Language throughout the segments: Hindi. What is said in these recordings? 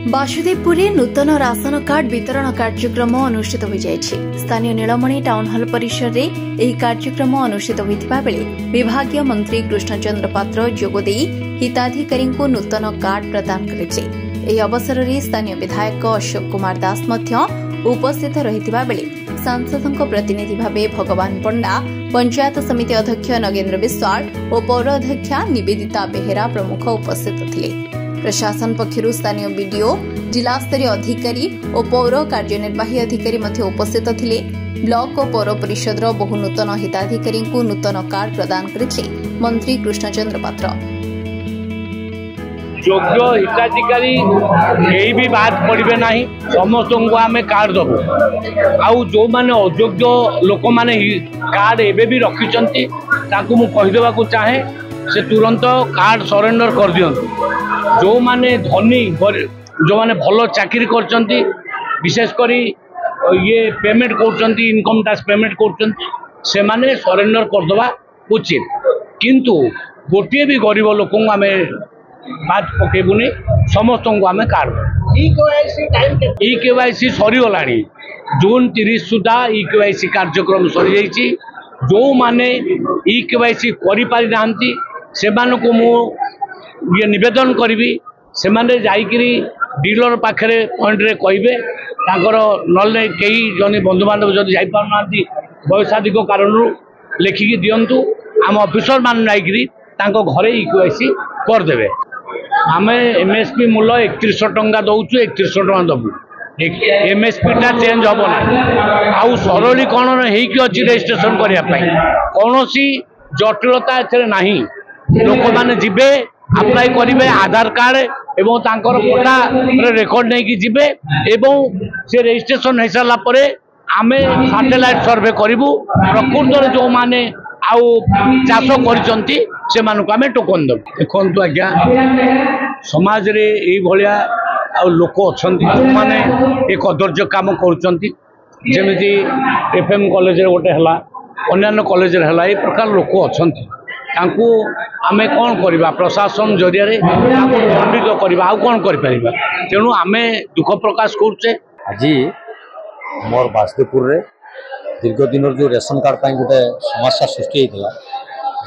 बासुदेवपुर नूतन राशन कार्ड वितरण कार्यक्रम अनुष्ठित हो जाएछि। स्थानीय नीलमणि टाउन हॉल परिसर रे एही कार्यक्रम अनुष्ठित होइतिबा बेले विभागीय मंत्री कृष्णचंद्र पात्र जोगदे हिताधिकारी को नूतन कार्ड प्रदान करिछि। एही अवसर रे स्थानीय विधायक अशोक कुमार दास मध्य उपस्थित रहितिबा बेले सांसदों प्रतिनिधि भावे भगवान पंडा, पंचायत समिति अध्यक्ष नगेन्द्र विश्वाल और पौर अध्यक्षा निवेदिता बेहेरा प्रमुख उपस्थित थिले। प्रशासन पक्षरु स्थानीय बीडीओ, जिला स्तरीय अधिकारी और पौर कार्यनिर्वाही अधिकारी मध्य उपस्थित थिले। ब्लॉक और पौर परिषद बहु नूतन हिताधिकारी को नूतन कार्ड प्रदान करिछि मंत्री कृष्णचंद्र पात्र। योग्य हिताधिकारी यही भी बात पड़े ना, समस्त को आम कार्ड दबू। आउ जो माने अयोग्य लोक माने कार्ड एबे भी रखिंट मुझे चाहे से तुरंत कार्ड सरेंडर कर दियंतु। जो माने धनी जो माने भल चाकरी करचंती, विशेषकर ये पेमेंट कर इनकम टैक्स पेमेंट कर माने सरेंडर करदवा उचित। किंतु गोटे भी गरीब लोक आम बात पकेबुनी, समस्त को आम कार्ड। ई केवाईसी सरीगला, जून 30 सुधा ई केवाईसी कार्यक्रम सरी जाइए। जो माने ई केवाईसी करि पारि नांती से मानको मु ये निवेदन करी से माने जाइकरी डीलर पाखरे पॉइंट रे कहिबे ताकर नले कई जने बंधु बांधव जदि जाई पार नांती वयसाधिक कारण लेखिकी दियंतु। आम ऑफिसर मान जाइकरी तांको घरे ई केवाईसी कर देबे। आमे एमएसपी मूल्य 3100 टंका दउछु, 3100 टंका दबु। एमएसपी टा चेंज हम ना। आउ सरलीकरण होगी अच्छी रेजिस्ट्रेशन करने कौन जटिलता ए नहीं। लोक मैंने जीवे अप्लाई करेंगे आधार कार्ड एवं तांकर फोटा रेकर्ड नहीं कि जीवे एवं से रेजिस्ट्रेशन हो सारा पर आमे सैटेलाइट सर्वे करूँ। प्रकृत जो माने आउ चाष कर टोकन देव। देखु आज्ञा समाज रे यही भाया लोक अच्छा जो मैंने एक कदर्य काम करमती एफएम कॉलेज गोटे है, अन्य कॉलेज है, प्रकार लोक अच्छा आम कौन करवा प्रशासन जरिया दंडित करवा कौन कर तेणु आम दुख प्रकाश करुचे। आज मोर बासुदेवपुर रे दीर्घ दिन जो रेशन कार्ड पर गोटे समस्या सृष्टि होता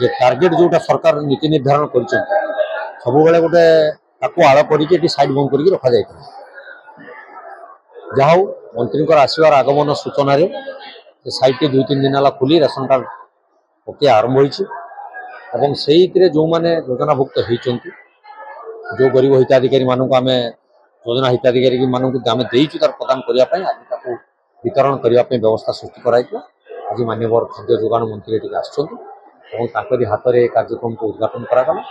जे टार्गेट जोटा सरकार नीति निर्धारण कर सब गोटे आड़ कर साइड बंद कर रखा जाए। जहा मंत्री आसवार आगमन सूचना रे साइट 2-3 दिन है खोली रेशन कार्ड प्रक्रिया आरंभ होती। से जो मैंने योजनाभुक्त होती जो गरीब हिताधिकारी मानक आम योजना हिताधिकारी मानक आम देचु तार प्रदान करने आज वितरण करने व्यवस्था सृष्टि कराई। आज माननीय खाद्य जोगाण मंत्री टी आसरी हाथ में कार्यक्रम को उद्घाटन करागला।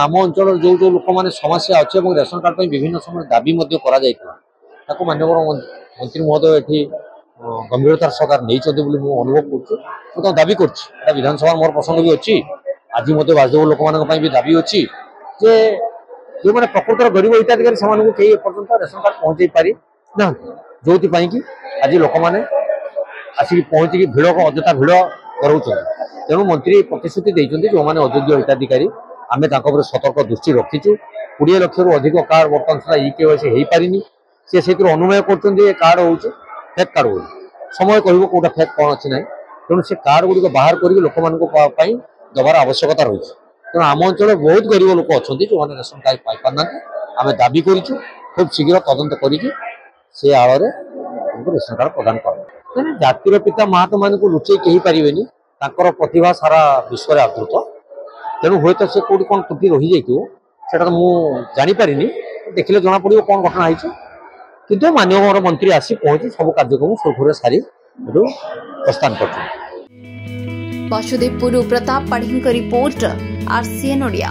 आम अंचल जो जो लोक मैंने समस्या अच्छे रेशन कार्ड पर विभिन्न समय दाबी माननीय मंत्री महोदय ये गंभीरतार सरकार नहीं अनुभव कर दाबी कर विधानसभा मोर प्रसंग भी अच्छी। आज मत बासुदेव लोक मान भी दाबी अच्छी जे जो मैंने प्रकृतर गरीब हिताधिकारी से कई एपर्तंत रेशन कार्ड पहुंचे पारि ना, जो कि आज लोक मैंने आसिक पहुंची भिड़ अजथा भिड़ कर। तेणु मंत्री प्रतिश्रुति देते जो मैंने अयोग्य हिताधिकारी आम सतर्क दृष्टि रखीचु। 20 लाख रु अधिक कार्ड बर्तमान सुधा ई केवाईसी हो पारिनी। से अनुमय कर कार्ड हो फेक कार्ड हो समय कह कौटा फेक कौन अच्छी ना। तेणु से कार्ड गुड़िक बाहर कर लोक मान दबार आवश्यकता रही। तेणु आम अंचल बहुत गरीब लोक अच्छा जो मैंने रेशन कार्ड पाई पार ना। आम दाबी करूँ खूब शीघ्र तदंत कर आड़ रेशन कार्ड प्रदान कर। जातिर पिता महात्मा मान को लुचे कही पारे प्रतिभा सारा विश्व में आदृत। तेणु हे तो से कौटी कौन त्रुटि रही जाता तो मुझे जापारि देखने जना पड़ो कौन घटना होती। किंतु माननीय मंत्री आसी पहुंची सब कार्यक्रम सुरखुर सारी प्रस्थान कर। बासुदेवपुर प्रताप पाढ़ी रिपोर्ट, RCN ओडिया।